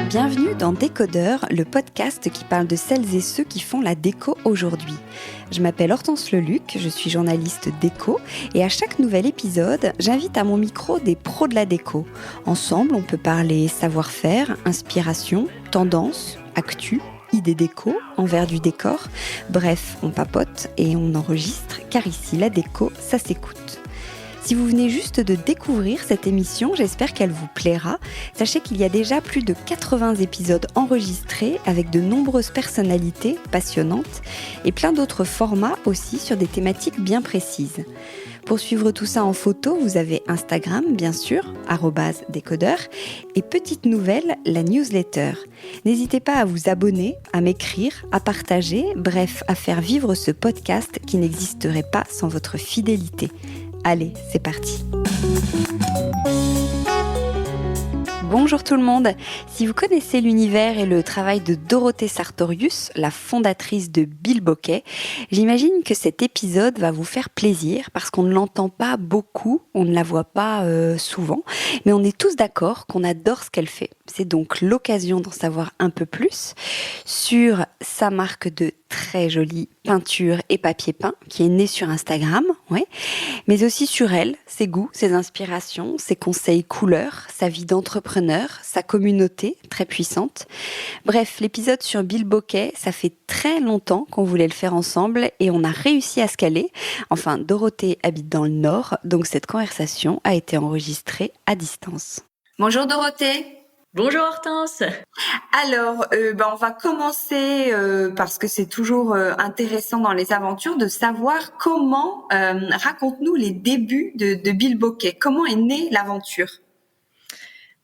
Bienvenue dans Décodeur, le podcast qui parle de celles et ceux qui font la déco aujourd'hui. Je m'appelle Hortense Leluc, je suis journaliste déco et à chaque nouvel épisode, j'invite à mon micro des pros de la déco. Ensemble, on peut parler savoir-faire, inspiration, tendance, actu, idées déco, envers du décor. Bref, on papote et on enregistre car ici, la déco, ça s'écoute. Si vous venez juste de découvrir cette émission, j'espère qu'elle vous plaira. Sachez qu'il y a déjà plus de 80 épisodes enregistrés avec de nombreuses personnalités passionnantes et plein d'autres formats aussi sur des thématiques bien précises. Pour suivre tout ça en photo, vous avez Instagram, bien sûr, @décodeur, et petite nouvelle, la newsletter. N'hésitez pas à vous abonner, à m'écrire, à partager, bref, à faire vivre ce podcast qui n'existerait pas sans votre fidélité. Allez, c'est parti. Bonjour tout le monde. Si vous connaissez l'univers et le travail de Dorothée Sartorius, la fondatrice de Bilboquet, j'imagine que cet épisode va vous faire plaisir parce qu'on ne l'entend pas beaucoup, on ne la voit pas souvent, mais on est tous d'accord qu'on adore ce qu'elle fait. C'est donc l'occasion d'en savoir un peu plus sur sa marque de très jolie peinture et papier peint qui est née sur Instagram, ouais, mais aussi sur elle, ses goûts, ses inspirations, ses conseils couleurs, sa vie d'entrepreneur, sa communauté très puissante. Bref, l'épisode sur Bilboquet, ça fait très longtemps qu'on voulait le faire ensemble et on a réussi à se caler. Enfin, Dorothée habite dans le Nord, donc cette conversation a été enregistrée à distance. Bonjour Dorothée. Bonjour Hortense. Alors, on va commencer parce que c'est toujours intéressant dans les aventures de savoir comment, raconte-nous les débuts de Bilboquet. Comment est née l'aventure ?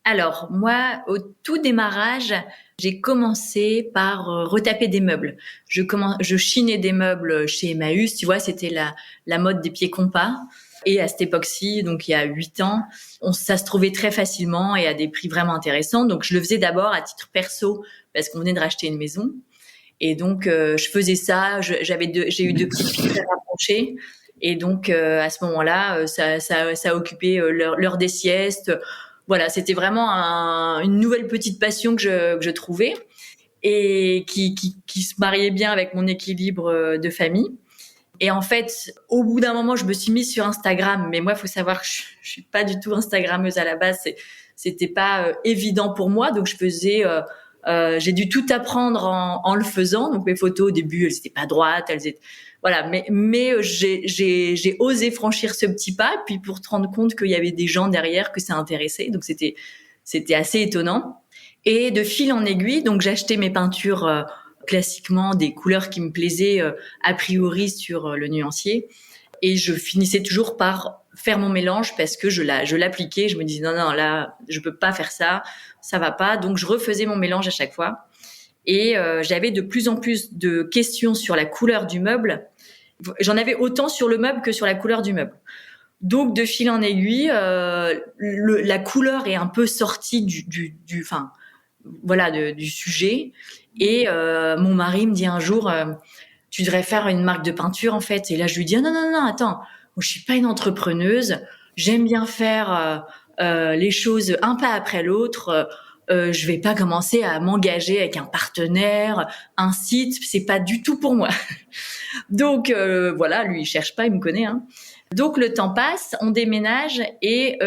Alors, moi, au tout démarrage, j'ai commencé par retaper des meubles. Je chinais des meubles chez Emmaüs, tu vois, c'était la mode des pieds compas. Et à cette époque-ci, donc il y a 8 ans, ça se trouvait très facilement et à des prix vraiment intéressants. Donc je le faisais d'abord à titre perso parce qu'on venait de racheter une maison. Et donc je faisais ça. J'ai eu 2 petites filles très rapprochées. Et donc à ce moment-là, ça occupait l'heure des siestes. Voilà, c'était vraiment une nouvelle petite passion que je trouvais et qui se mariait bien avec mon équilibre de famille. Et en fait, au bout d'un moment, je me suis mise sur Instagram. Mais moi, il faut savoir que je suis pas du tout Instagrammeuse à la base. C'était pas évident pour moi. Donc, j'ai dû tout apprendre en le faisant. Donc, mes photos, au début, elles étaient pas droites. Voilà. Mais j'ai osé franchir ce petit pas. Puis, pour te rendre compte qu'il y avait des gens derrière que ça intéressait. Donc, c'était assez étonnant. Et de fil en aiguille, donc, j'achetais mes peintures, classiquement des couleurs qui me plaisaient a priori sur le nuancier, et je finissais toujours par faire mon mélange parce que je l'appliquais. Je me disais non, là je peux pas faire ça va pas. Donc je refaisais mon mélange à chaque fois, et j'avais de plus en plus de questions sur la couleur du meuble. J'en avais autant sur le meuble que sur la couleur du meuble. Donc de fil en aiguille, la couleur est un peu sortie du sujet. Et mon mari me dit un jour, tu devrais faire une marque de peinture en fait. Et là je lui dis non, attends, moi, je suis pas une entrepreneuse, j'aime bien faire les choses un pas après l'autre. Je vais pas commencer à m'engager avec un partenaire, un site, c'est pas du tout pour moi. Donc voilà, lui il cherche pas, il me connaît, hein. Donc le temps passe, on déménage et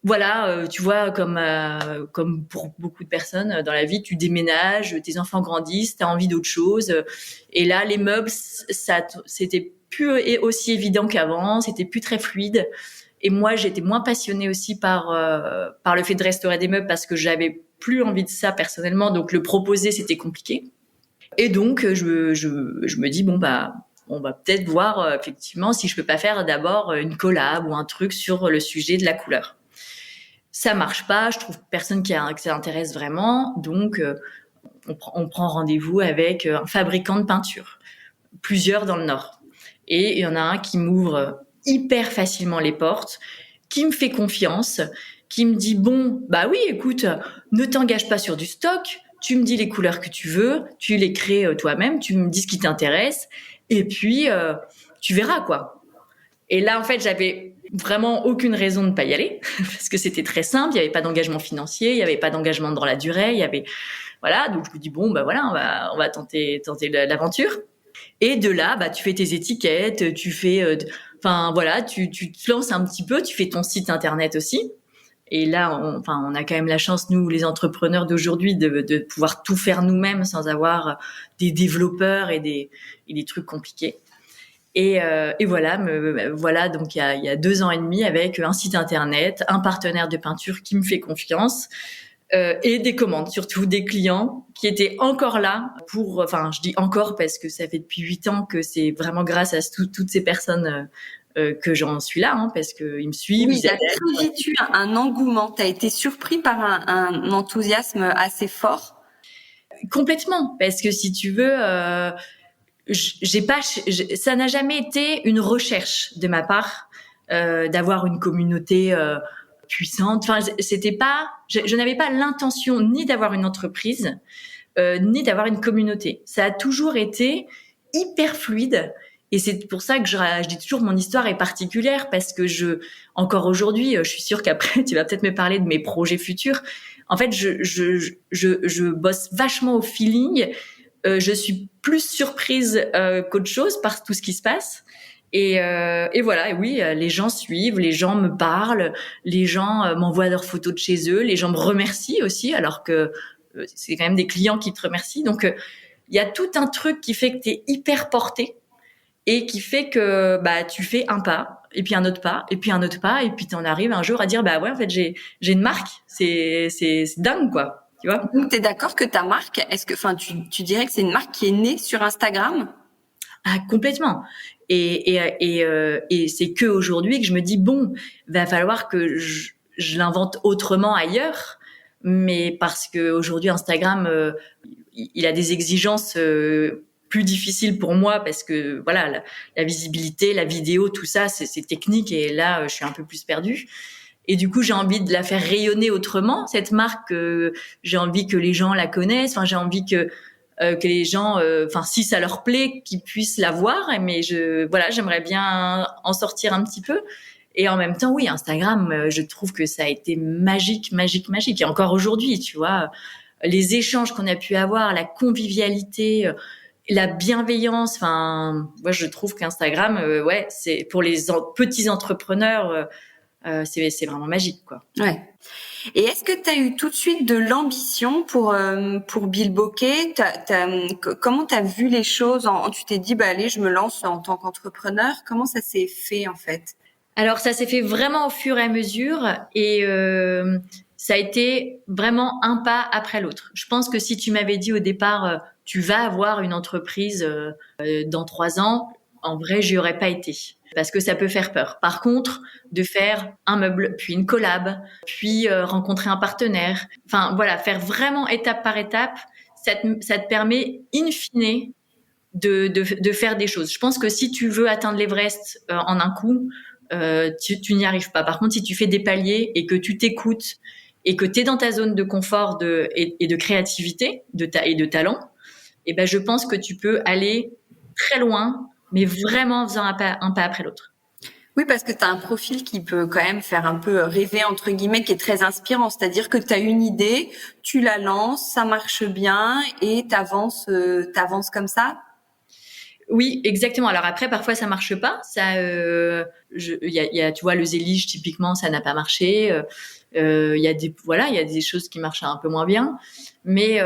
voilà, tu vois, comme pour beaucoup de personnes dans la vie, tu déménages, tes enfants grandissent, t'as envie d'autre chose. Et là, les meubles, c'était plus aussi évident qu'avant, c'était plus très fluide. Et moi, j'étais moins passionnée aussi par le fait de restaurer des meubles parce que j'avais plus envie de ça personnellement. Donc le proposer, c'était compliqué. Et donc je me dis on va peut-être voir effectivement si je peux pas faire d'abord une collab ou un truc sur le sujet de la couleur. Ça marche pas, je trouve personne que ça intéresse vraiment, donc on prend rendez-vous avec un fabricant de peinture, plusieurs dans le Nord. Et il y en a un qui m'ouvre hyper facilement les portes, qui me fait confiance, qui me dit bon, bah oui, écoute, ne t'engage pas sur du stock, tu me dis les couleurs que tu veux, tu les crées toi-même, tu me dis ce qui t'intéresse, et puis tu verras quoi. Et là, en fait, j'avais vraiment aucune raison de ne pas y aller parce que c'était très simple. Il n'y avait pas d'engagement financier, il n'y avait pas d'engagement dans la durée. Il y avait, voilà. Donc je me dis bon, bah voilà, on va tenter l'aventure. Et de là, bah tu fais tes étiquettes, tu fais, enfin voilà, tu te lances un petit peu, tu fais ton site internet aussi. Et là, on a quand même la chance, nous, les entrepreneurs d'aujourd'hui, de pouvoir tout faire nous-mêmes sans avoir des développeurs et des trucs compliqués. Et voilà, voilà donc il y a 2 ans et demi avec un site internet, un partenaire de peinture qui me fait confiance et des commandes, surtout des clients qui étaient encore là pour, enfin je dis encore parce que ça fait depuis 8 ans que c'est vraiment grâce à toutes ces personnes que j'en suis là, hein, parce qu'ils me suivent. Oui, il y a très vite eu un engouement. Tu as été surpris par un enthousiasme assez fort. Complètement, parce que si tu veux, ça n'a jamais été une recherche de ma part d'avoir une communauté puissante. Enfin, c'était pas, je n'avais pas l'intention ni d'avoir une entreprise ni d'avoir une communauté. Ça a toujours été hyper fluide. Et c'est pour ça que je dis toujours mon histoire est particulière parce que encore aujourd'hui, je suis sûre qu'après tu vas peut-être me parler de mes projets futurs. En fait, je bosse vachement au feeling. Je suis plus surprise qu'autre chose par tout ce qui se passe. Et voilà, et oui, les gens suivent, les gens me parlent, les gens m'envoient leurs photos de chez eux, les gens me remercient aussi, alors que c'est quand même des clients qui te remercient. Donc, il y a tout un truc qui fait que tu es hyper porté et qui fait que bah tu fais un pas et puis un autre pas et puis un autre pas et puis t'en arrives un jour à dire bah ouais en fait j'ai une marque, c'est dingue quoi, tu vois. Donc t'es d'accord que ta marque, est-ce que, enfin tu dirais que c'est une marque qui est née sur Instagram? Ah complètement. Et c'est que aujourd'hui que je me dis bon va falloir que je l'invente autrement ailleurs, mais parce que aujourd'hui Instagram il a des exigences plus difficile pour moi parce que voilà la visibilité, la vidéo, tout ça c'est technique et là je suis un peu plus perdue. Et du coup j'ai envie de la faire rayonner autrement cette marque. J'ai envie que les gens la connaissent. Enfin j'ai envie que les gens, enfin si ça leur plaît, qu'ils puissent la voir. Mais voilà j'aimerais bien en sortir un petit peu. Et en même temps oui Instagram, je trouve que ça a été magique, magique, magique. Et encore aujourd'hui tu vois les échanges qu'on a pu avoir, la convivialité. La bienveillance, enfin, moi je trouve qu'Instagram, ouais, c'est pour les petits entrepreneurs, c'est vraiment magique, quoi. Ouais. Et est-ce que tu as eu tout de suite de l'ambition pour Bilboquet? Comment tu as vu les choses tu t'es dit bah allez, je me lance en tant qu'entrepreneur. Comment ça s'est fait en fait? Alors ça s'est fait vraiment au fur et à mesure et ça a été vraiment un pas après l'autre. Je pense que si tu m'avais dit au départ tu vas avoir une entreprise dans 3 ans, en vrai, j'y aurais pas été parce que ça peut faire peur. Par contre, de faire un meuble, puis une collab, puis rencontrer un partenaire, enfin voilà, faire vraiment étape par étape, ça te permet in fine de faire des choses. Je pense que si tu veux atteindre l'Everest en un coup, tu n'y arrives pas. Par contre, si tu fais des paliers et que tu t'écoutes et que tu es dans ta zone de confort et de créativité et de talent, et ben je pense que tu peux aller très loin, mais vraiment en faisant un pas après l'autre. Oui, parce que tu as un profil qui peut quand même faire un peu rêver, entre guillemets, qui est très inspirant. C'est-à-dire que tu as une idée, tu la lances, ça marche bien et t'avances comme ça. Oui, exactement. Alors après, parfois ça marche pas. Ça, il y a, tu vois, le Zélige typiquement, ça n'a pas marché. Il y a des choses qui marchent un peu moins bien. Mais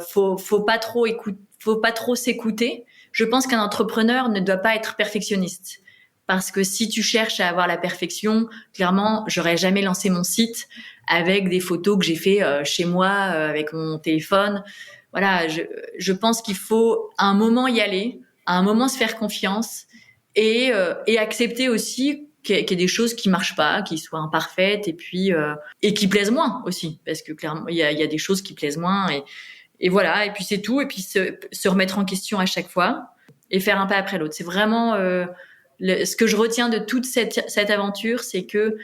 faut pas trop s'écouter. Je pense qu'un entrepreneur ne doit pas être perfectionniste. Parce que si tu cherches à avoir la perfection, clairement, j'aurais jamais lancé mon site avec des photos que j'ai fait chez moi avec mon téléphone. Voilà, je pense qu'il faut à un moment y aller, à un moment se faire confiance et accepter aussi qu'il y ait des choses qui marchent pas, qui soient imparfaites et qui plaisent moins aussi, parce que clairement il y a des choses qui plaisent moins et voilà, et puis c'est tout, et puis se remettre en question à chaque fois et faire un pas après l'autre. C'est vraiment ce que je retiens de toute cette aventure, c'est que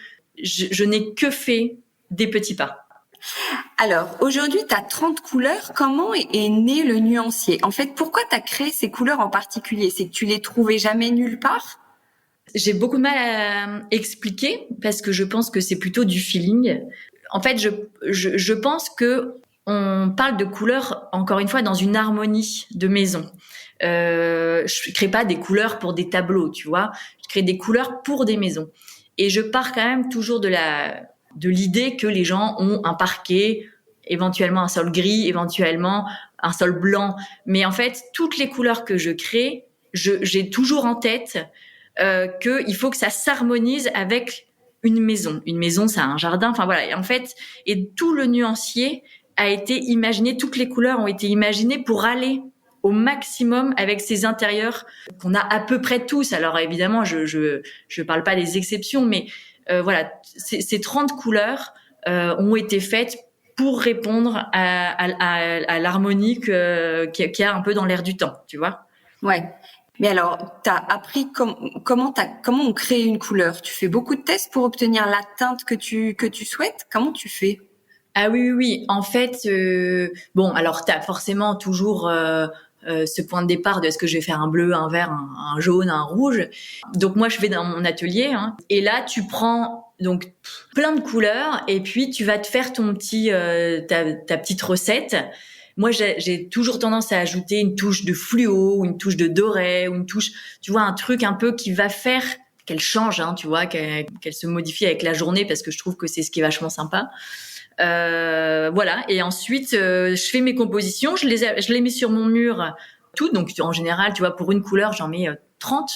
je n'ai que fait des petits pas. Alors, aujourd'hui, tu as 30 couleurs. Comment est né le nuancier? En fait, pourquoi tu as créé ces couleurs en particulier? C'est que tu les trouvais jamais nulle part? J'ai beaucoup de mal à expliquer parce que je pense que c'est plutôt du feeling. En fait, je pense que on parle de couleurs, encore une fois, dans une harmonie de maison. Je crée pas des couleurs pour des tableaux, tu vois. Je crée des couleurs pour des maisons. Et je pars quand même toujours de l'idée que les gens ont un parquet, éventuellement un sol gris, éventuellement un sol blanc. Mais en fait, toutes les couleurs que je crée, j'ai toujours en tête qu'il faut que ça s'harmonise avec une maison. Une maison, ça a un jardin. Enfin voilà. Et en fait, et tout le nuancier a été imaginé, toutes les couleurs ont été imaginées pour aller au maximum avec ces intérieurs qu'on a à peu près tous. Alors évidemment, je parle pas des exceptions, mais voilà, ces 30 couleurs ont été faites pour répondre à l'harmonie qu'il y a un peu dans l'air du temps, tu vois. Ouais. Mais alors, tu as appris comment on crée une couleur? Tu fais beaucoup de tests pour obtenir la teinte que tu souhaites? Comment tu fais? Ah oui, oui, oui. En fait, bon, alors t'as forcément toujours ce point de départ de est-ce que je vais faire un bleu, un vert, un jaune, un rouge. Donc moi, je vais dans mon atelier, hein, et là, tu prends donc plein de couleurs et puis tu vas te faire ton ta petite recette. Moi, j'ai toujours tendance à ajouter une touche de fluo, ou une touche de doré, ou une touche, tu vois, un truc un peu qui va faire qu'elle change, hein, tu vois, qu'elle se modifie avec la journée parce que je trouve que c'est ce qui est vachement sympa. Voilà. Et ensuite, je fais mes compositions, je les mets sur mon mur, toutes. Donc, en général, tu vois, pour une couleur, j'en mets 30.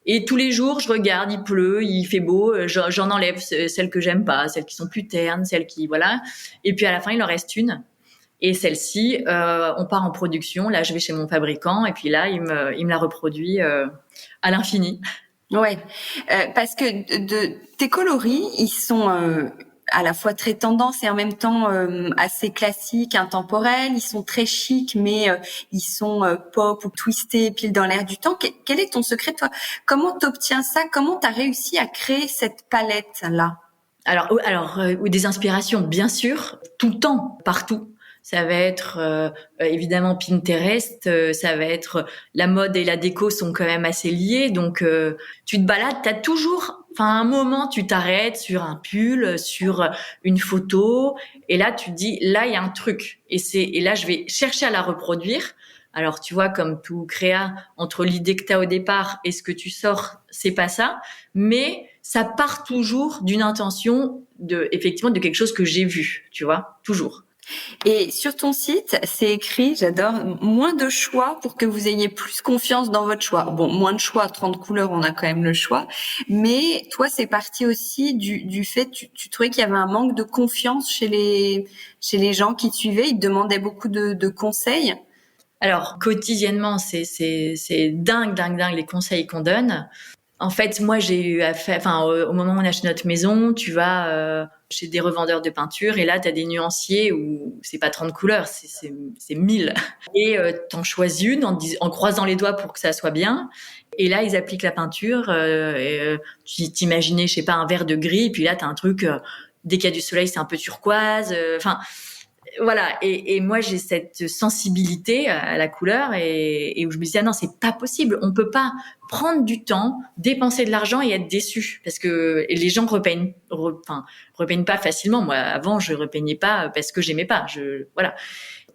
Et tous les jours, je regarde, il pleut, il fait beau, j'en enlève celles que j'aime pas, celles qui sont plus ternes, celles qui, voilà. Et puis, à la fin, il en reste une. Et celle-ci, on part en production. Là, je vais chez mon fabricant et puis là, il me la reproduit à l'infini. Ouais, parce que tes coloris, ils sont à la fois très tendance et en même temps assez classiques, intemporels. Ils sont très chics, mais ils sont pop ou twistés, pile dans l'air du temps. Quel est ton secret, toi? Comment t'obtiens ça? Comment t'as réussi à créer cette palette-là? Alors, des inspirations, bien sûr, tout le temps, partout. Ça va être évidemment Pinterest, ça va être la mode et la déco sont quand même assez liées, donc tu te balades, t'as toujours, enfin à un moment tu t'arrêtes sur un pull, sur une photo, et là tu te dis là il y a un truc, et là je vais chercher à la reproduire. Alors tu vois, comme tout créa, entre l'idée que t'as au départ et ce que tu sors, c'est pas ça, mais ça part toujours d'une intention effectivement de quelque chose que j'ai vu, tu vois, toujours. Et sur ton site, c'est écrit, j'adore, moins de choix pour que vous ayez plus confiance dans votre choix. Bon, moins de choix, 30 couleurs, on a quand même le choix. Mais toi, c'est parti aussi du fait, tu trouvais qu'il y avait un manque de confiance chez les gens qui te suivaient. Ils te demandaient beaucoup de conseils. Alors, quotidiennement, c'est dingue les conseils qu'on donne. En fait, moi, j'ai eu affaire, enfin, au moment où on achète notre maison, tu vas chez des revendeurs de peinture et là, tu as des nuanciers où c'est pas 30 couleurs, c'est 1000. Et t'en choisis une en croisant les doigts pour que ça soit bien. Et là, ils appliquent la peinture. Tu t'imaginais, je sais pas, un vert de gris, et puis là, t'as un truc, dès qu'il y a du soleil, c'est un peu turquoise. Enfin, voilà. Et moi, j'ai cette sensibilité à la couleur et où je me disais, ah non, c'est pas possible. On peut pas prendre du temps, dépenser de l'argent et être déçu parce que les gens repeignent pas facilement. Moi, avant, je repeignais pas parce que j'aimais pas. Voilà.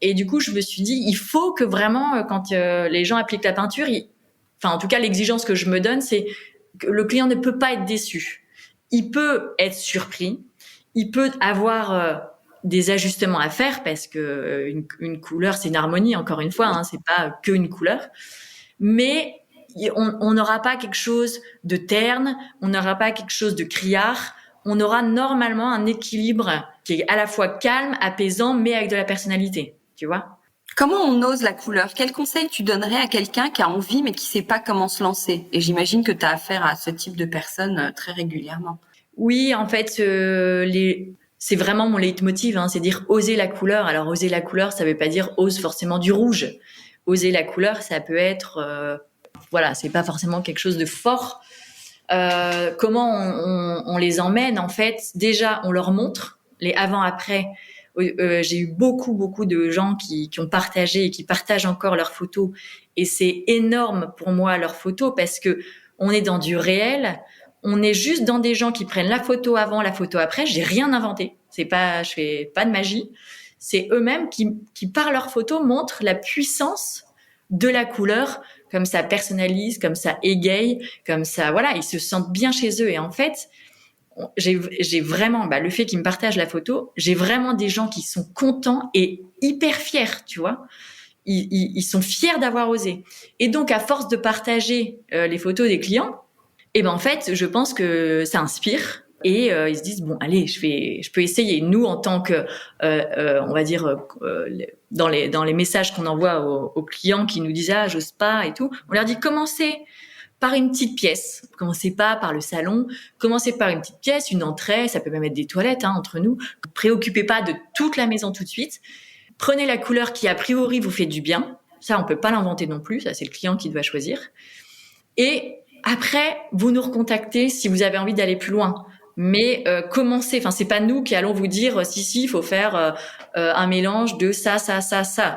Et du coup, je me suis dit, il faut que vraiment, quand les gens appliquent la peinture, en tout cas, l'exigence que je me donne, c'est que le client ne peut pas être déçu. Il peut être surpris. Il peut avoir des ajustements à faire parce que une couleur, c'est une harmonie, encore une fois, hein, c'est pas que une couleur. Mais on n'aura pas quelque chose de terne, on n'aura pas quelque chose de criard. On aura normalement un équilibre qui est à la fois calme, apaisant, mais avec de la personnalité, tu vois. Comment on ose la couleur? Quel conseil tu donnerais à quelqu'un qui a envie mais qui sait pas comment se lancer? Et j'imagine que tu as affaire à ce type de personnes très régulièrement. Oui, en fait, c'est vraiment mon leitmotiv, hein, c'est dire oser la couleur. Alors oser la couleur, ça veut pas dire ose forcément du rouge. Oser la couleur, ça peut être, voilà, c'est pas forcément quelque chose de fort. Comment on les emmène en fait? Déjà, on leur montre les avant-après, j'ai eu beaucoup de gens qui ont partagé et qui partagent encore leurs photos. Et c'est énorme pour moi, leurs photos, parce que on est dans du réel. On est juste dans des gens qui prennent la photo avant, la photo après. J'ai rien inventé. Je fais pas de magie. C'est eux-mêmes qui par leurs photos montrent la puissance de la couleur, comme ça personnalise, comme ça égaye, comme ça, voilà, ils se sentent bien chez eux. Et en fait, j'ai vraiment, le fait qu'ils me partagent la photo, j'ai vraiment des gens qui sont contents et hyper fiers, tu vois. Ils sont fiers d'avoir osé. Et donc, à force de partager les photos des clients, en fait, je pense que ça inspire. Et ils se disent bon, allez, je peux essayer. Nous, en tant que, on va dire, dans les messages qu'on envoie aux clients qui nous disent j'ose pas et tout, on leur dit commencez par une petite pièce. Commencez pas par le salon. Commencez par une petite pièce, une entrée. Ça peut même être des toilettes entre nous. Ne préoccupez pas de toute la maison tout de suite. Prenez la couleur qui a priori vous fait du bien. Ça, on peut pas l'inventer non plus. Ça, c'est le client qui doit choisir. Et après, vous nous recontactez si vous avez envie d'aller plus loin. Mais commencez. Enfin, c'est pas nous qui allons vous dire si, il faut faire un mélange de ça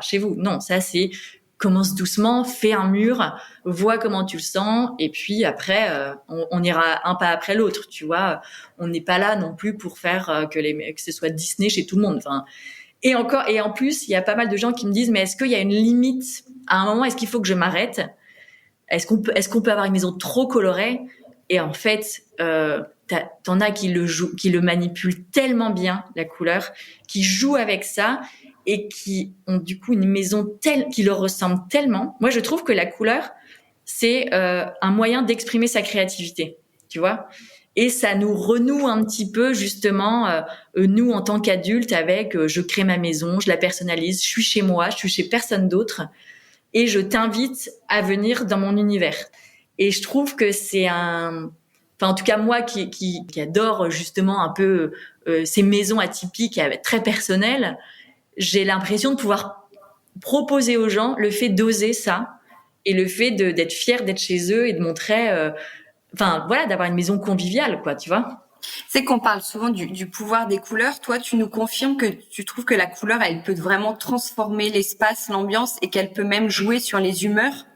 chez vous. Non, ça c'est commence doucement, fais un mur, vois comment tu le sens, et puis après on ira un pas après l'autre. Tu vois, on n'est pas là non plus pour faire que ce soit Disney chez tout le monde. Enfin, et en plus, il y a pas mal de gens qui me disent mais est-ce qu'il y a une limite à un moment? Est-ce qu'il faut que je m'arrête? Est-ce qu'on peut avoir une maison trop colorée? Et en fait, t'en as qui le manipulent tellement bien, la couleur, qui jouent avec ça et qui ont du coup une maison qui leur ressemble tellement. Moi, je trouve que la couleur, c'est un moyen d'exprimer sa créativité, tu vois. Et ça nous renoue un petit peu justement, nous en tant qu'adultes, avec je crée ma maison, je la personnalise, je suis chez moi, je suis chez personne d'autre. Et je t'invite à venir dans mon univers. Et je trouve que c'est en tout cas moi qui adore justement un peu ces maisons atypiques très personnelles, j'ai l'impression de pouvoir proposer aux gens le fait d'oser ça et le fait d'être fier d'être chez eux et de montrer, d'avoir une maison conviviale, quoi, tu vois. C'est qu'on parle souvent du pouvoir des couleurs. Toi, tu nous confirmes que tu trouves que la couleur, elle peut vraiment transformer l'espace, l'ambiance et qu'elle peut même jouer sur les humeurs?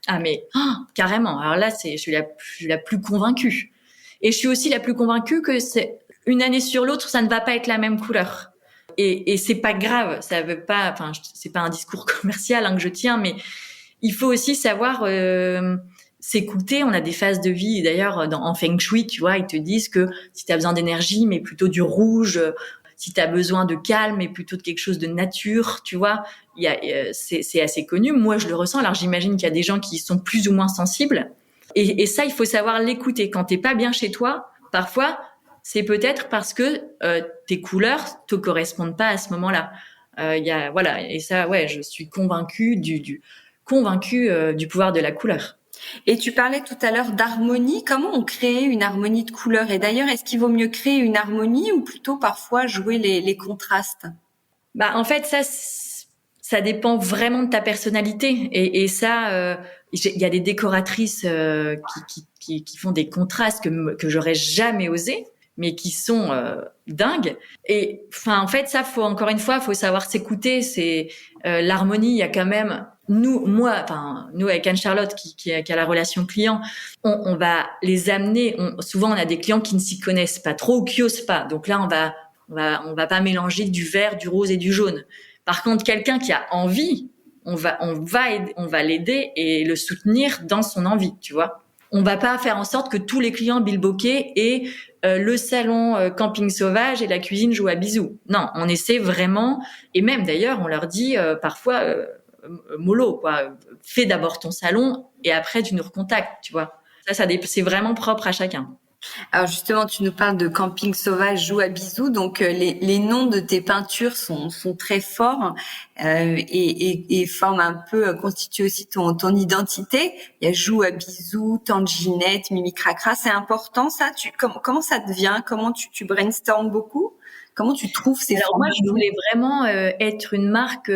Ah mais carrément. Alors là, je suis la plus convaincue. Et je suis aussi la plus convaincue que c'est une année sur l'autre, ça ne va pas être la même couleur. Et c'est pas grave. Ça veut pas. Enfin, c'est pas un discours commercial que je tiens, mais il faut aussi savoir s'écouter. On a des phases de vie. D'ailleurs, en Feng Shui, tu vois, ils te disent que si tu as besoin d'énergie, mais plutôt du rouge. Si tu as besoin de calme, mais plutôt de quelque chose de nature, tu vois. C'est assez connu. Moi, je le ressens. Alors, j'imagine qu'il y a des gens qui sont plus ou moins sensibles. Et ça, il faut savoir l'écouter. Quand t'es pas bien chez toi, parfois, c'est peut-être parce que tes couleurs te correspondent pas à ce moment-là. Et ça, ouais, je suis convaincue du pouvoir de la couleur. Et tu parlais tout à l'heure d'harmonie. Comment on crée une harmonie de couleurs? Et d'ailleurs, est-ce qu'il vaut mieux créer une harmonie ou plutôt parfois jouer les contrastes? En fait, ça dépend vraiment de ta personnalité. Et ça, il y a des décoratrices qui font des contrastes que j'aurais jamais osé, mais qui sont dingues. Et en fait, ça, encore une fois, faut savoir s'écouter. C'est l'harmonie. Il y a quand même nous avec Anne-Charlotte qui a la relation client, on va les amener. Souvent, on a des clients qui ne s'y connaissent pas trop ou qui osent pas. Donc là, on va pas mélanger du vert, du rose et du jaune. Par contre, quelqu'un qui a envie, on va l'aider et le soutenir dans son envie, tu vois. On va pas faire en sorte que tous les clients Bilboquet aient le salon camping sauvage et la cuisine joue à bisous. Non, on essaie vraiment, et même d'ailleurs, on leur dit parfois mollo, quoi. Fais d'abord ton salon et après tu nous recontactes, tu vois. Ça c'est vraiment propre à chacun. Alors justement, tu nous parles de camping sauvage, joue à bisous. Donc les noms de tes peintures sont très forts et forment un peu, constituent aussi ton identité. Il y a joue à bisous, Tanginette, Mimi Cracra. C'est important ça. Comment ça te vient? Comment tu brainstormes beaucoup? Comment tu trouves ces Alors moi, je voulais vraiment être une marque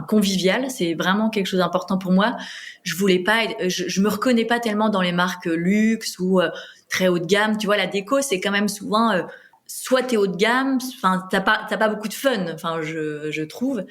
convivial, c'est vraiment quelque chose d'important pour moi. Je voulais pas je me reconnais pas tellement dans les marques luxe ou très haut de gamme, tu vois. La déco, c'est quand même souvent soit t'es haut de gamme, enfin t'as pas beaucoup de fun, enfin je trouve.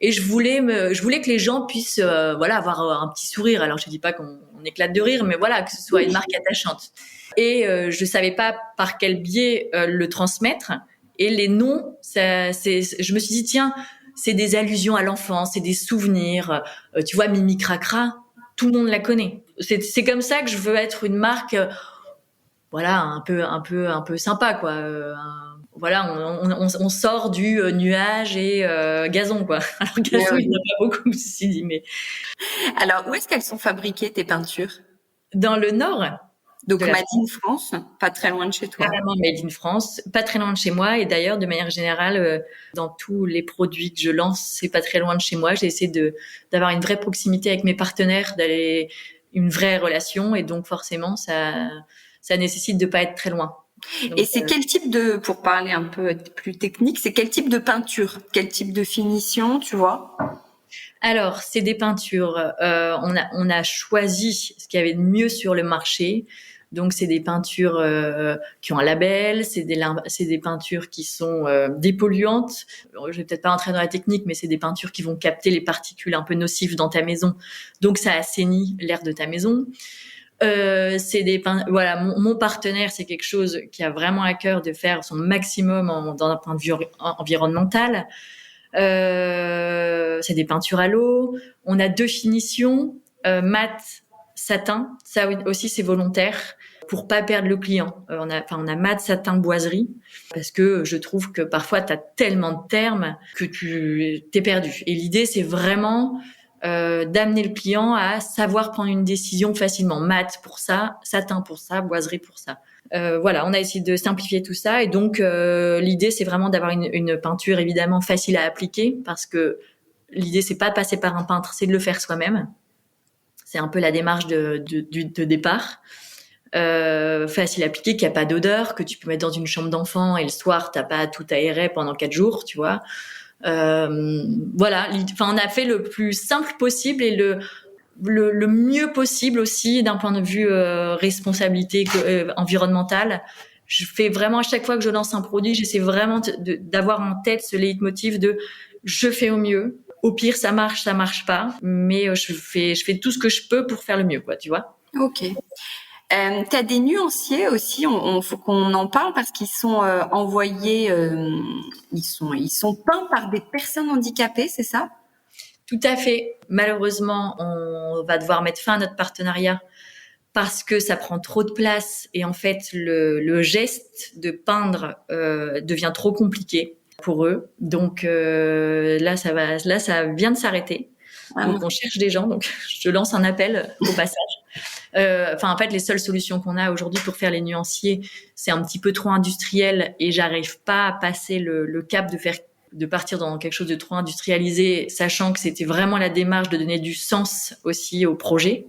Et je voulais que les gens puissent voilà avoir un petit sourire. Alors je dis pas qu'on éclate de rire, mais voilà que ce soit une marque attachante. Et je savais pas par quel biais le transmettre. Et les noms, je me suis dit tiens, c'est des allusions à l'enfance, c'est des souvenirs. Tu vois, Mimi Cracra, tout le monde la connaît. C'est comme ça que je veux être une marque, voilà, un peu sympa quoi. Voilà, on sort du nuage et gazon quoi. Alors gazon, il n'y en a pas beaucoup, ceci dit, mais Alors, où est-ce qu'elles sont fabriquées, tes peintures? dans le nord. Donc, Made in France, pas très loin de chez toi. Carrément made in France, pas très loin de chez moi. Et d'ailleurs, de manière générale, dans tous les produits que je lance, c'est pas très loin de chez moi. J'ai essayé d'avoir une vraie proximité avec mes partenaires, d'aller une vraie relation. Et donc, forcément, ça nécessite de pas être très loin. Donc, et c'est quel type pour parler un peu plus technique, c'est quel type de peinture, quel type de finition, tu vois? Alors, c'est des peintures. On a choisi ce qu'il y avait de mieux sur le marché. Donc, c'est des peintures qui ont un label, c'est des peintures qui sont dépolluantes. Je vais peut-être pas entrer dans la technique, mais c'est des peintures qui vont capter les particules un peu nocives dans ta maison. Donc, ça assainit l'air de ta maison. Voilà, mon partenaire, c'est quelque chose qui a vraiment à cœur de faire son maximum dans un point de vue environnemental. C'est des peintures à l'eau. On a 2 finitions, mat, satin. Ça aussi, c'est volontaire pour pas perdre le client. On a mat, satin, boiserie, parce que je trouve que parfois t'as tellement de termes que tu t'es perdu. Et l'idée, c'est vraiment d'amener le client à savoir prendre une décision facilement. Mat pour ça, satin pour ça, boiserie pour ça. Voilà, on a essayé de simplifier tout ça et donc l'idée c'est vraiment d'avoir une peinture évidemment facile à appliquer parce que l'idée c'est pas de passer par un peintre, c'est de le faire soi-même. C'est un peu la démarche de départ. Facile à appliquer, qu'il n'y a pas d'odeur, que tu peux mettre dans une chambre d'enfant et le soir t'as pas à tout aérer pendant 4 jours, tu vois. Voilà, on a fait le plus simple possible et le mieux possible aussi d'un point de vue responsabilité environnementale. Je fais vraiment à chaque fois que je lance un produit, j'essaie vraiment d'avoir en tête ce leitmotiv de je fais au mieux. Au pire, ça marche pas, mais je fais tout ce que je peux pour faire le mieux, quoi, tu vois. Ok. T'as des nuanciers aussi, faut qu'on en parle parce qu'ils sont envoyés, ils sont peints par des personnes handicapées, c'est ça? Tout à fait. Malheureusement, on va devoir mettre fin à notre partenariat parce que ça prend trop de place et en fait le geste de peindre devient trop compliqué pour eux. Donc là ça vient de s'arrêter. Donc on cherche des gens. Donc je lance un appel au passage. En fait, les seules solutions qu'on a aujourd'hui pour faire les nuanciers, c'est un petit peu trop industriel et j'arrive pas à passer le cap de partir dans quelque chose de trop industrialisé, sachant que c'était vraiment la démarche de donner du sens aussi au projet.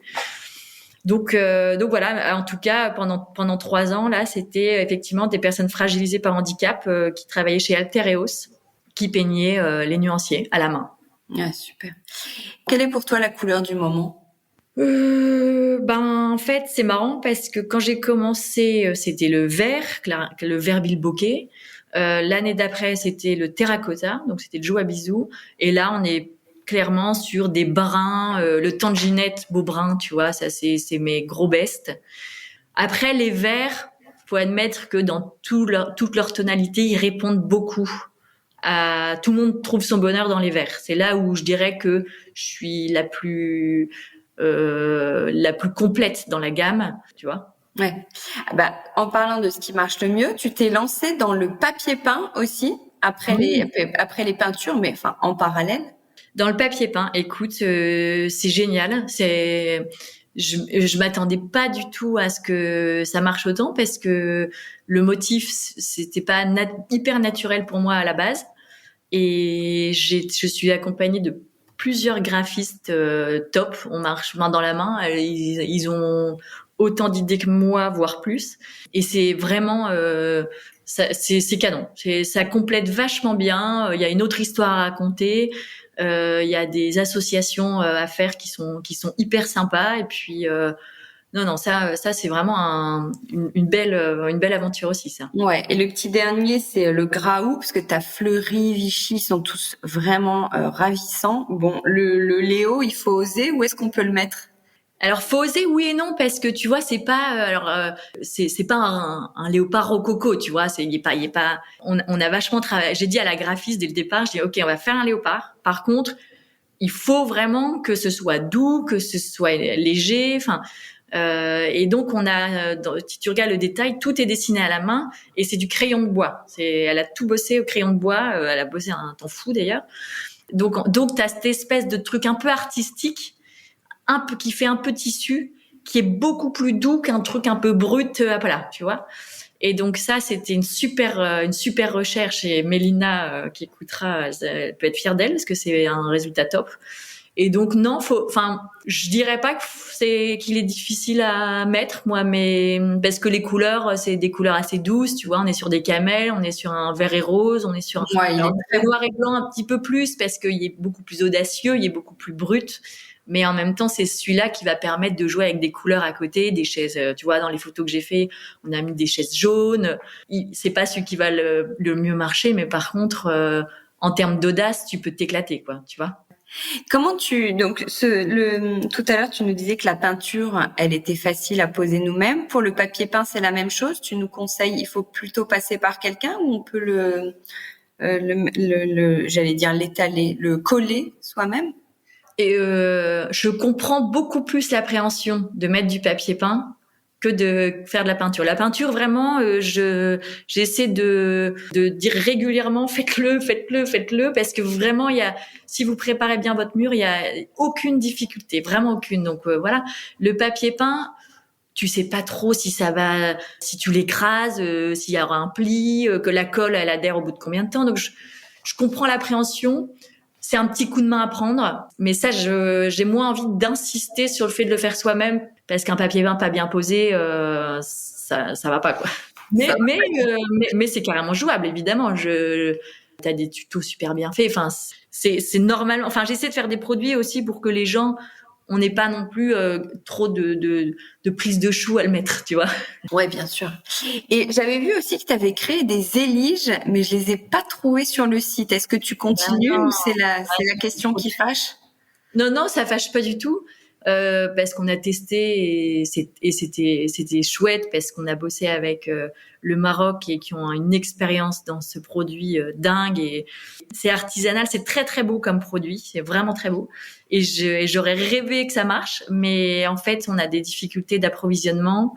Donc voilà, en tout cas, pendant 3 ans, là, c'était effectivement des personnes fragilisées par handicap qui travaillaient chez Altereos, qui peignaient les nuanciers à la main. Ah, super. Quelle est pour toi la couleur du moment? En fait, c'est marrant parce que quand j'ai commencé, c'était le vert bilboquet. L'année d'après, c'était le terracotta, donc c'était le Joe à bisous. Et là, on est clairement sur des bruns, le tanginette beau brun, tu vois, ça c'est mes gros bestes. Après, les verts, faut admettre que dans toute leur tonalité, ils répondent beaucoup. Tout le monde trouve son bonheur dans les verts. C'est là où je dirais que je suis la plus complète dans la gamme, tu vois. Ouais. En parlant de ce qui marche le mieux, tu t'es lancée dans le papier peint aussi après les peintures, mais enfin en parallèle. Dans le papier peint, écoute, c'est génial. Je m'attendais pas du tout à ce que ça marche autant parce que le motif c'était pas hyper naturel pour moi à la base et je suis accompagnée de plusieurs graphistes top. On marche main dans la main. Ils ont autant d'idées que moi, voire plus. Et c'est vraiment, c'est canon. Ça complète vachement bien. Il y a une autre histoire à raconter. Il y a des associations à faire qui sont hyper sympas. Et puis Non, ça c'est vraiment une belle aventure aussi, ça. Ouais. Et le petit dernier, c'est le Graou, parce que t'as Fleury, Vichy, sont tous vraiment ravissants. Bon, le Léo, il faut oser. Où est-ce qu'on peut le mettre? Alors faut oser oui et non parce que tu vois c'est pas c'est pas un léopard rococo, tu vois, il est pas on a vachement travaillé. J'ai dit à la graphiste dès le départ, je dis OK, on va faire un léopard. Par contre, il faut vraiment que ce soit doux, que ce soit léger, enfin et donc si tu regardes le détail, tout est dessiné à la main et c'est du crayon de bois. Elle a tout bossé au crayon de bois, elle a bossé un temps fou d'ailleurs. Donc t'as cette espèce de truc un peu artistique qui fait un peu tissu, qui est beaucoup plus doux qu'un truc un peu brut, voilà, tu vois. Et donc ça, c'était une super recherche. Et Mélina, qui écoutera, elle peut être fière d'elle parce que c'est un résultat top. Et donc non, je dirais pas qu'il est difficile à mettre, moi, mais parce que les couleurs, c'est des couleurs assez douces, tu vois. On est sur des camels, on est sur un vert et rose, on est sur un noir et blanc un petit peu plus parce qu'il est beaucoup plus audacieux, il est beaucoup plus brut. Mais en même temps, c'est celui-là qui va permettre de jouer avec des couleurs à côté, des chaises. Tu vois, dans les photos que j'ai fait, on a mis des chaises jaunes. C'est pas celui qui va le mieux marcher, mais par contre, en termes d'audace, tu peux t'éclater, quoi. Tu vois. Comment tout à l'heure, tu nous disais que la peinture, elle était facile à poser nous-mêmes. Pour le papier peint, c'est la même chose. Tu nous conseilles, il faut plutôt passer par quelqu'un ou on peut j'allais dire l'étaler, le coller soi-même? Et je comprends beaucoup plus l'appréhension de mettre du papier peint que de faire de la peinture. La peinture, vraiment, j'essaie de dire régulièrement faites-le, parce que vraiment, si vous préparez bien votre mur, il y a aucune difficulté, vraiment aucune. Donc voilà, le papier peint, tu sais pas trop si tu l'écrases, s'il y aura un pli, que la colle elle adhère au bout de combien de temps. Donc je comprends l'appréhension. C'est un petit coup de main à prendre, mais ça, j'ai moins envie d'insister sur le fait de le faire soi-même parce qu'un papier peint pas bien posé, ça va pas quoi. Mais c'est carrément jouable évidemment. T'as des tutos super bien faits. Enfin, c'est normal. Enfin, j'essaie de faire des produits aussi pour que les gens on n'ait pas non plus trop de prise de chou à le mettre, tu vois. Ouais, bien sûr. Et j'avais vu aussi que tu avais créé des éliges, mais je les ai pas trouvées sur le site. Est-ce que tu continues ou c'est la question qui fâche? Non, ça fâche pas du tout. Parce qu'on a testé et c'était chouette parce qu'on a bossé avec le Maroc et qui ont une expérience dans ce produit dingue et c'est artisanal, c'est très très beau comme produit, c'est vraiment très beau et j'aurais rêvé que ça marche, mais en fait on a des difficultés d'approvisionnement,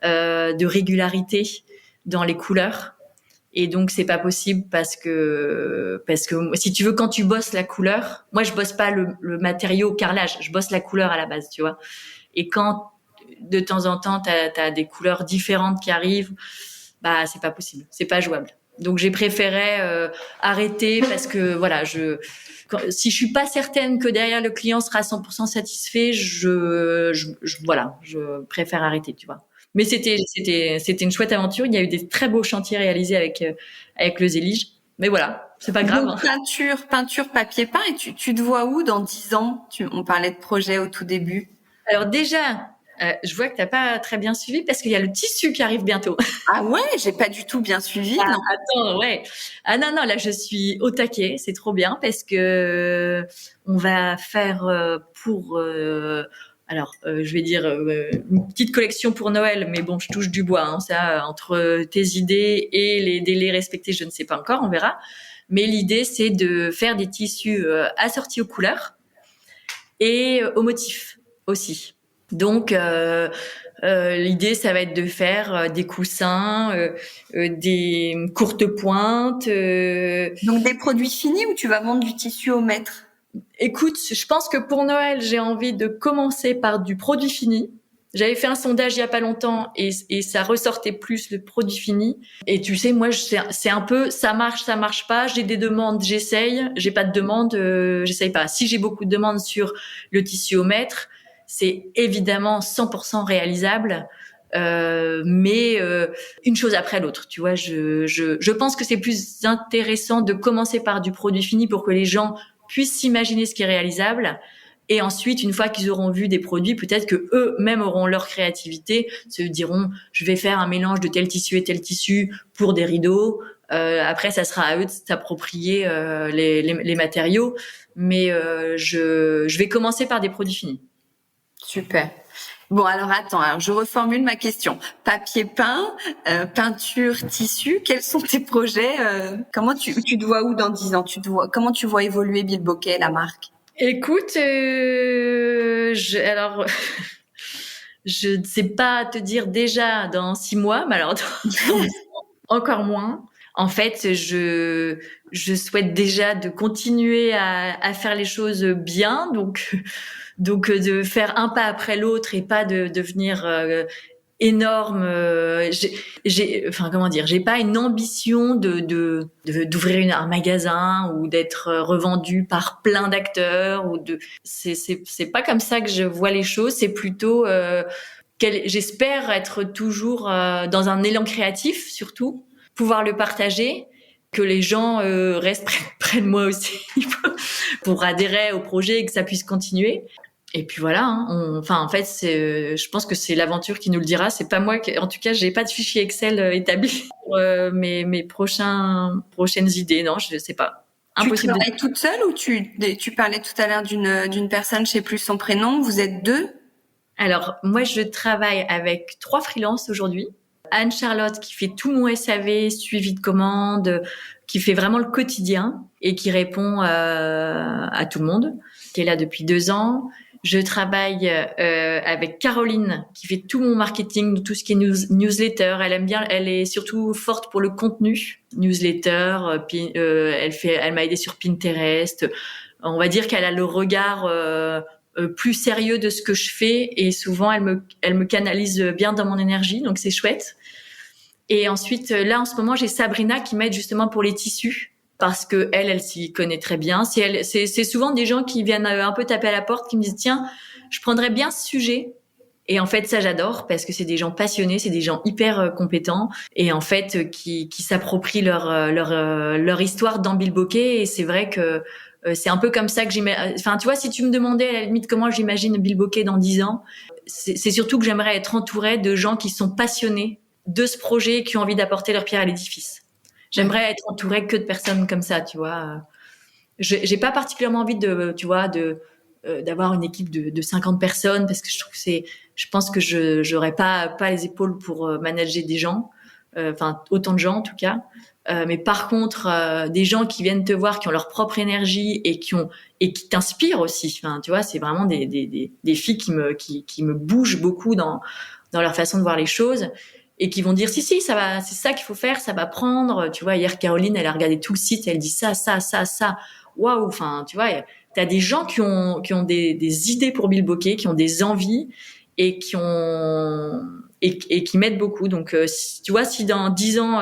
de régularité dans les couleurs. Et donc c'est pas possible parce que si tu veux quand tu bosses la couleur, moi je bosse pas le matériau carrelage, je bosse la couleur à la base, tu vois. Et quand de temps en temps t'as des couleurs différentes qui arrivent, bah c'est pas possible, c'est pas jouable. Donc j'ai préféré arrêter parce que voilà, si je suis pas certaine que derrière le client sera 100% satisfait, voilà, je préfère arrêter, tu vois. Mais c'était une chouette aventure. Il y a eu des très beaux chantiers réalisés avec le Zélige. Mais voilà, c'est pas grave. Donc, peinture, papier peint. Et tu te vois où dans 10 ans? On parlait de projet au tout début. Alors déjà, je vois que t'as pas très bien suivi parce qu'il y a le tissu qui arrive bientôt. Ah ouais, j'ai pas du tout bien suivi. Ah, non. attends, ouais. Ah non, là je suis au taquet. C'est trop bien parce que on va faire je vais dire une petite collection pour Noël, mais bon, je touche du bois. Hein, ça, entre tes idées et les délais respectés, je ne sais pas encore, on verra. Mais l'idée, c'est de faire des tissus assortis aux couleurs et aux motifs aussi. Donc, l'idée, ça va être de faire des coussins, des courtes pointes. Donc des produits finis ou tu vas vendre du tissu au mètre? Écoute, je pense que pour Noël, j'ai envie de commencer par du produit fini. J'avais fait un sondage il y a pas longtemps et ça ressortait plus le produit fini. Et tu sais, moi, c'est un peu ça marche pas. J'ai des demandes, j'essaye. J'ai pas de demandes, j'essaye pas. Si j'ai beaucoup de demandes sur le tissu au mètre, c'est évidemment 100% réalisable. Mais une chose après l'autre, tu vois. Je pense que c'est plus intéressant de commencer par du produit fini pour que les gens puissent s'imaginer ce qui est réalisable Et ensuite, une fois qu'ils auront vu des produits, peut-être que eux-mêmes auront leur créativité, se diront, je vais faire un mélange de tel tissu et tel tissu pour des rideaux. Après, ça sera à eux de s'approprier les matériaux. Mais je vais commencer par des produits finis. Super. Bon, alors attends, je reformule ma question. Papier peint, peinture, tissu, quels sont tes projets Comment tu te vois où dans 10 ans comment tu vois évoluer Bilboquet, la marque? Écoute, alors, je ne sais pas te dire déjà dans 6 mois, mais alors encore moins. En fait, je souhaite déjà de continuer à faire les choses bien, donc de faire un pas après l'autre et pas de devenir énorme. J'ai pas une ambition d'ouvrir un magasin ou d'être revendu par plein d'acteurs c'est pas comme ça que je vois les choses. C'est plutôt j'espère être toujours dans un élan créatif, surtout pouvoir le partager, que les gens restent près de moi aussi pour adhérer au projet et que ça puisse continuer. Et puis voilà, en fait, je pense que c'est l'aventure qui nous le dira. C'est pas moi en tout cas, j'ai pas de fichier Excel établi pour mes prochaines idées. Non, je sais pas. Impossible. Tu travailles toute seule ou tu parlais tout à l'heure d'une personne, je sais plus son prénom. Vous êtes 2? Alors, moi, je travaille avec 3 freelances aujourd'hui. Anne-Charlotte qui fait tout mon SAV, suivi de commandes, qui fait vraiment le quotidien et qui répond à tout le monde, qui est là depuis 2 ans. Je travaille avec Caroline qui fait tout mon marketing, tout ce qui est newsletter. Elle est surtout forte pour le contenu newsletter. Elle m'a aidé sur Pinterest. On va dire qu'elle a le regard plus sérieux de ce que je fais et souvent elle me canalise bien dans mon énergie, donc c'est chouette. Et ensuite là en ce moment j'ai Sabrina qui m'aide justement pour les tissus parce que elle s'y connaît très bien. C'est souvent des gens qui viennent un peu taper à la porte qui me disent tiens je prendrais bien ce sujet. Et en fait ça j'adore parce que c'est des gens passionnés, c'est des gens hyper compétents et en fait qui s'approprient leur histoire dans Bilboquet. Et c'est vrai que c'est un peu comme ça que j'imagine. Enfin, tu vois, si tu me demandais à la limite comment j'imagine Bilboquet dans 10 ans, c'est surtout que j'aimerais être entourée de gens qui sont passionnés de ce projet et qui ont envie d'apporter leur pierre à l'édifice. J'aimerais être entourée que de personnes comme ça, tu vois. J'ai pas particulièrement envie d'avoir une équipe de 50 personnes parce que je pense que j'aurais pas les épaules pour manager des gens, autant de gens en tout cas. Mais par contre, des gens qui viennent te voir, qui ont leur propre énergie et qui t'inspirent aussi. Enfin, tu vois, c'est vraiment des filles qui me bougent beaucoup dans leur façon de voir les choses et qui vont dire si ça va, c'est ça qu'il faut faire, ça va prendre. Tu vois, hier Caroline, elle a regardé tout le site, et elle dit ça. Waouh, enfin, tu vois, t'as des gens qui ont des idées pour Bilboquet, qui ont des envies et qui m'aident beaucoup. Donc, tu vois, si dans 10 ans,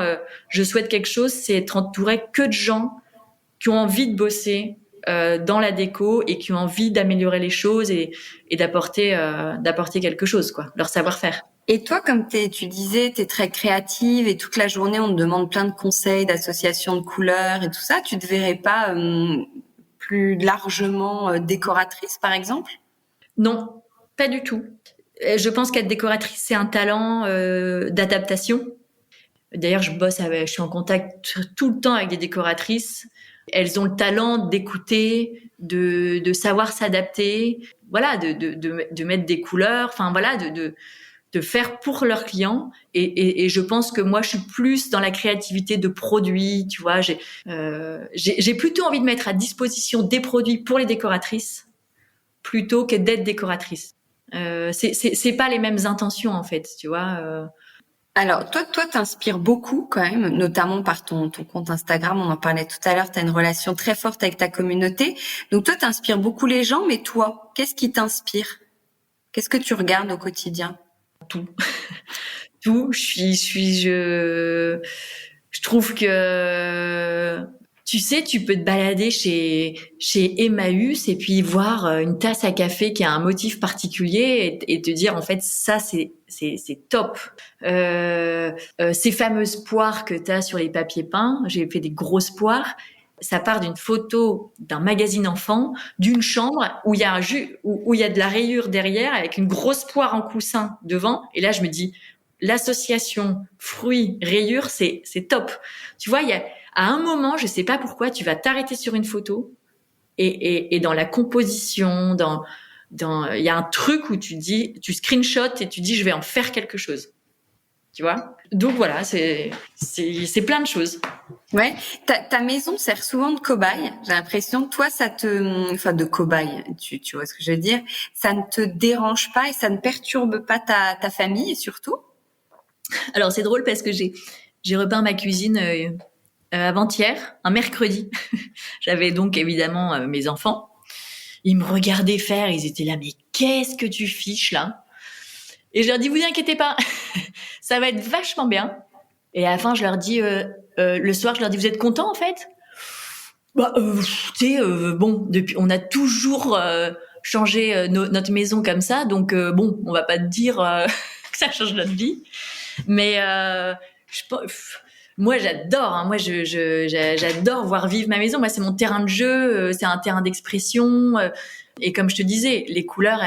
je souhaite quelque chose, c'est être entourée que de gens qui ont envie de bosser dans la déco et qui ont envie d'améliorer les choses et d'apporter quelque chose, quoi, leur savoir-faire. Et toi, comme tu disais, t'es très créative et toute la journée, on te demande plein de conseils, d'associations de couleurs et tout ça. Tu te verrais pas plus largement décoratrice, par exemple? Non, pas du tout. Je pense qu'être décoratrice, c'est un talent d'adaptation. D'ailleurs, je suis en contact tout le temps avec des décoratrices. Elles ont le talent d'écouter, de savoir s'adapter, voilà, de mettre des couleurs, enfin voilà, de faire pour leurs clients. Et je pense que moi, je suis plus dans la créativité de produits, tu vois. J'ai plutôt envie de mettre à disposition des produits pour les décoratrices plutôt que d'être décoratrice. C'est pas les mêmes intentions en fait, tu vois. Alors, toi, t'inspires beaucoup quand même, notamment par ton compte Instagram. On en parlait tout à l'heure. T'as une relation très forte avec ta communauté. Donc, toi, t'inspires beaucoup les gens. Mais toi, qu'est-ce qui t'inspire? Qu'est-ce que tu regardes au quotidien? Tout. Tout. Je trouve que, tu sais, tu peux te balader chez Emmaüs et puis voir une tasse à café qui a un motif particulier et te dire, en fait, ça, c'est top. Ces fameuses poires que t'as sur les papiers peints, j'ai fait des grosses poires. Ça part d'une photo d'un magazine enfant, d'une chambre où il y a où il y a de la rayure derrière avec une grosse poire en coussin devant. Et là, je me dis, l'association fruits rayures, c'est top. Tu vois, à un moment, je sais pas pourquoi, tu vas t'arrêter sur une photo et dans la composition, il y a un truc où tu screenshot et tu dis, je vais en faire quelque chose. Tu vois? Donc voilà, c'est plein de choses. Ouais. Ta maison sert souvent de cobaye. J'ai l'impression, toi, enfin, de cobaye. Tu vois ce que je veux dire? Ça ne te dérange pas et ça ne perturbe pas ta famille, surtout? Alors, c'est drôle parce que j'ai repeint ma cuisine, avant-hier, un mercredi. J'avais donc évidemment mes enfants. Ils me regardaient faire, ils étaient là, mais qu'est-ce que tu fiches là? Et je leur dis, vous inquiétez pas, ça va être vachement bien. Et à la fin, je leur dis, le soir, je leur dis, vous êtes contents en fait? Bah, tu sais, bon, depuis, on a toujours changé notre maison comme ça, donc bon, on va pas te dire que ça change notre vie, mais moi j'adore, hein, moi j'adore voir vivre ma maison. Moi, c'est mon terrain de jeu, c'est un terrain d'expression, et comme je te disais, les couleurs,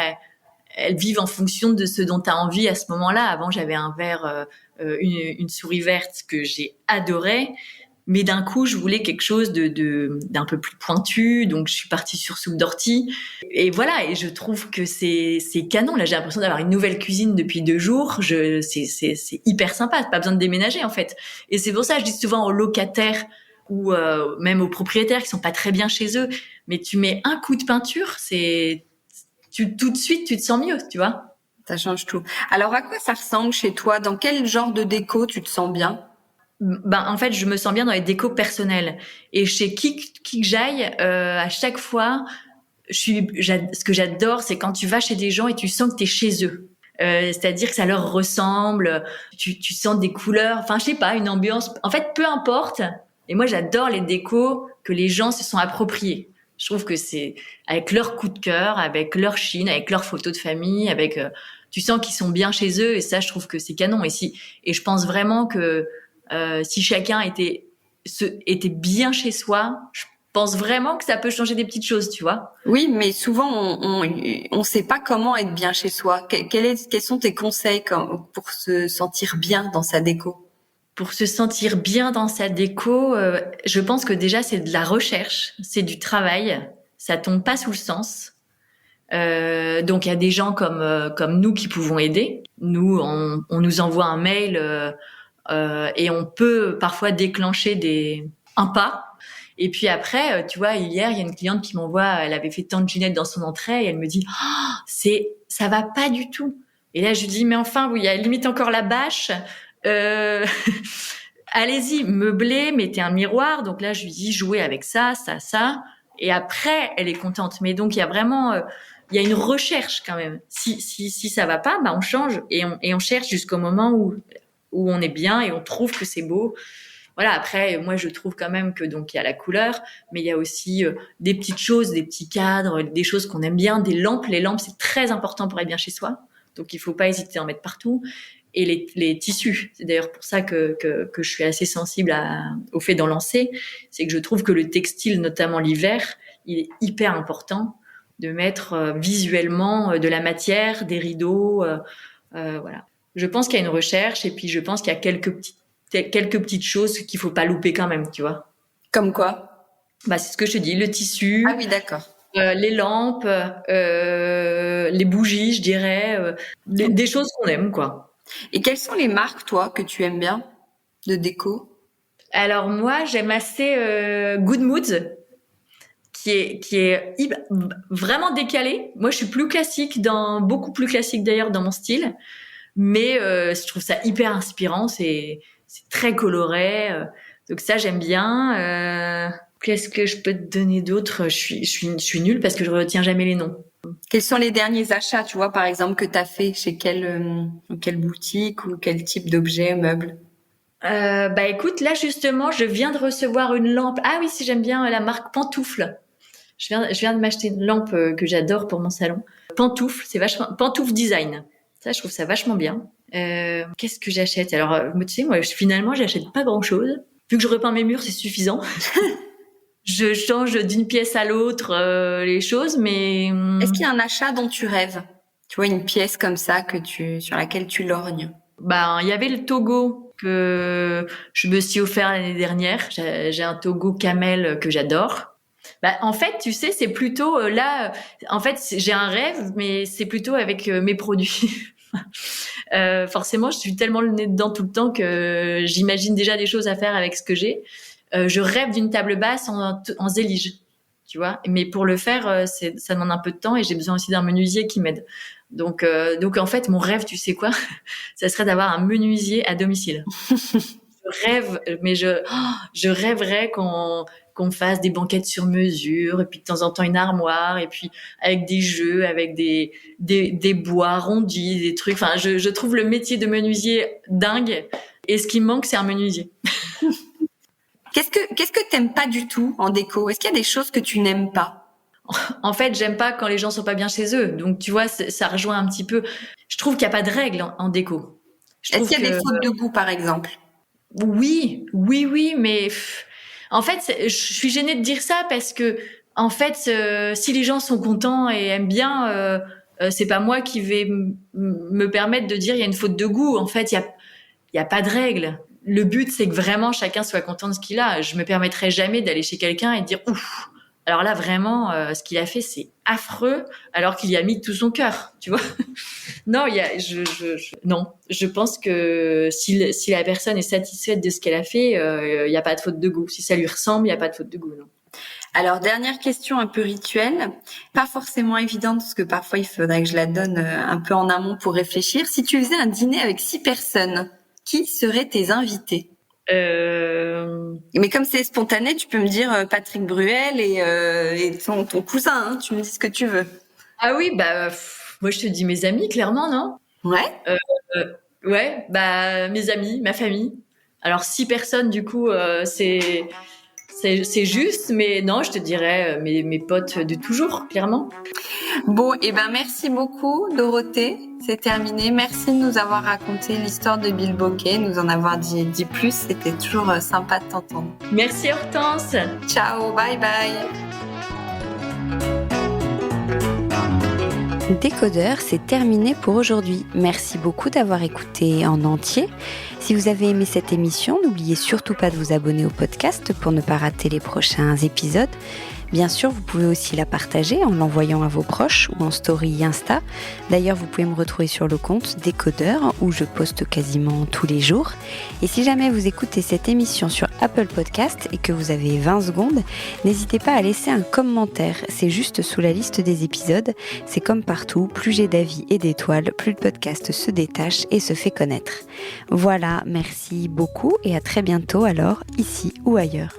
elles vivent en fonction de ce dont tu as envie à ce moment-là. Avant, j'avais un vert, une souris verte que j'ai adoré, mais d'un coup, je voulais quelque chose d'un peu plus pointu, donc je suis partie sur soupe d'ortie. Et voilà, et je trouve que c'est canon. Là, j'ai l'impression d'avoir une nouvelle cuisine depuis 2 jours. C'est hyper sympa, pas besoin de déménager en fait. Et c'est pour ça que je dis souvent aux locataires ou même aux propriétaires qui sont pas très bien chez eux, mais tu mets un coup de peinture, tout de suite, tu te sens mieux, tu vois. Ça change tout. Alors, à quoi ça ressemble chez toi? Dans quel genre de déco tu te sens bien? Ben, en fait, je me sens bien dans les décos personnels. Et chez qui que j'aille, à chaque fois, ce que j'adore, c'est quand tu vas chez des gens et tu sens que t'es chez eux. C'est-à-dire que ça leur ressemble, tu sens des couleurs, enfin, je sais pas, une ambiance. En fait, peu importe. Et moi, j'adore les décos que les gens se sont appropriés. Je trouve que c'est avec leur coup de cœur, avec leur chine, avec leurs photos de famille, tu sens qu'ils sont bien chez eux. Et ça, je trouve que c'est canon. Et je pense vraiment que si chacun était bien chez soi, je pense vraiment que ça peut changer des petites choses, tu vois. Oui, mais souvent on sait pas comment être bien chez soi. Quels sont tes conseils pour se sentir bien dans sa déco? Pour se sentir bien dans sa déco, je pense que déjà c'est de la recherche, c'est du travail, ça tombe pas sous le sens. Donc il y a des gens comme nous qui pouvons aider. Nous, on nous envoie un mail et on peut parfois déclencher un pas. Et puis après, tu vois, hier, il y a une cliente qui m'envoie, elle avait fait tant de ginettes dans son entrée et elle me dit, ça va pas du tout. Et là, je lui dis, mais enfin, oui, il y a limite encore la bâche. Euh, allez-y, meublez, mettez un miroir. Donc là, je lui dis, jouez avec ça, ça, ça. Et après, elle est contente. Mais donc, il y a vraiment, il y a une recherche quand même. Si ça va pas, bah, on change et on cherche jusqu'au moment où on est bien et on trouve que c'est beau. Voilà, après, moi, je trouve quand même que donc il y a la couleur, mais il y a aussi des petites choses, des petits cadres, des choses qu'on aime bien, des lampes. Les lampes, c'est très important pour être bien chez soi. Donc, il faut pas hésiter à en mettre partout. Et les tissus, c'est d'ailleurs pour ça que je suis assez sensible au fait d'en lancer. C'est que je trouve que le textile, notamment l'hiver, il est hyper important de mettre visuellement de la matière, des rideaux, voilà. Je pense qu'il y a une recherche et puis je pense qu'il y a quelques petites choses qu'il faut pas louper quand même, tu vois. Comme quoi? Bah, c'est ce que je te dis, le tissu. Ah oui, d'accord. Les lampes, les bougies, je dirais, des choses qu'on aime, quoi. Et quelles sont les marques, toi, que tu aimes bien de déco? Alors moi, j'aime assez Good Moods, qui est vraiment décalé. Moi, je suis plus classique beaucoup plus classique d'ailleurs dans mon style, mais je trouve ça hyper inspirant. C'est très coloré, donc ça j'aime bien. Qu'est-ce que je peux te donner d'autre? Je suis nulle parce que je retiens jamais les noms. Quels sont les derniers achats, tu vois, par exemple, que tu as fait chez quelle boutique ou quel type d'objet, meuble? Bah écoute, là justement, je viens de recevoir une lampe. Ah oui, si j'aime bien la marque Pantoufle. Je viens de m'acheter une lampe que j'adore pour mon salon. Pantoufle, c'est vachement Pantoufle Design. Ça, je trouve ça vachement bien. Qu'est-ce que j'achète? Alors, tu sais, moi, finalement, j'achète pas grand-chose. Vu que je repeins mes murs, c'est suffisant. je change d'une pièce à l'autre les choses, mais est-ce qu'il y a un achat dont tu rêves? Tu vois, une pièce comme ça sur laquelle tu lorgnes? il y avait le Togo que je me suis offert l'année dernière. J'ai un Togo camel que j'adore. En fait, tu sais, c'est plutôt là. En fait, j'ai un rêve, mais c'est plutôt avec mes produits. Forcément, je suis tellement le nez dedans tout le temps que j'imagine déjà des choses à faire avec ce que j'ai. Je rêve d'une table basse en zélige, tu vois. Mais pour le faire, ça demande un peu de temps et j'ai besoin aussi d'un menuisier qui m'aide. Donc en fait, mon rêve, tu sais quoi? Ça serait d'avoir un menuisier à domicile. Je rêve, mais je rêverais qu'on fasse des banquettes sur mesure et puis de temps en temps une armoire et puis avec des jeux, avec des bois arrondis, des trucs. Enfin, je trouve le métier de menuisier dingue et ce qui me manque, c'est un menuisier. Qu'est-ce que t'aimes pas du tout en déco? Est-ce qu'il y a des choses que tu n'aimes pas? En fait, j'aime pas quand les gens sont pas bien chez eux. Donc, tu vois, ça rejoint un petit peu. Je trouve qu'il y a pas de règles en déco. Est-ce qu'il y a des fautes de goût, par exemple? Oui, mais en fait, je suis gênée de dire ça parce que, en fait, si les gens sont contents et aiment bien, c'est pas moi qui vais me permettre de dire il y a une faute de goût. En fait, il y a pas de règle. Le but, c'est que vraiment chacun soit content de ce qu'il a. Je me permettrai jamais d'aller chez quelqu'un et de dire ouf. Alors là, vraiment, ce qu'il a fait, c'est affreux, alors qu'il y a mis tout son cœur, tu vois. Non, non. Je pense que si la personne est satisfaite de ce qu'elle a fait, il y a pas de faute de goût. Si ça lui ressemble, il y a pas de faute de goût, non. Alors, dernière question un peu rituelle, pas forcément évidente parce que parfois il faudrait que je la donne un peu en amont pour réfléchir. Si tu faisais un dîner avec 6 personnes, qui seraient tes invités? Mais comme c'est spontané, tu peux me dire Patrick Bruel et ton cousin, hein, tu me dis ce que tu veux. Ah oui, moi je te dis mes amis, clairement, non? Ouais. Ouais, mes amis, ma famille. Alors 6 personnes, du coup, c'est juste, mais non, je te dirais mes potes de toujours, clairement. Bon, merci beaucoup, Dorothée. C'est terminé. Merci de nous avoir raconté l'histoire de Bill Bokeh, nous en avoir dit plus. C'était toujours sympa de t'entendre. Merci Hortense. Ciao, bye bye. Décodeur, c'est terminé pour aujourd'hui. Merci beaucoup d'avoir écouté en entier. Si vous avez aimé cette émission, n'oubliez surtout pas de vous abonner au podcast pour ne pas rater les prochains épisodes. Bien sûr, vous pouvez aussi la partager en l'envoyant à vos proches ou en story Insta. D'ailleurs, vous pouvez me retrouver sur le compte Décodeur où je poste quasiment tous les jours. Et si jamais vous écoutez cette émission sur Apple Podcast et que vous avez 20 secondes, n'hésitez pas à laisser un commentaire. C'est juste sous la liste des épisodes. C'est comme partout, plus j'ai d'avis et d'étoiles, plus le podcast se détache et se fait connaître. Voilà, merci beaucoup et à très bientôt alors, ici ou ailleurs.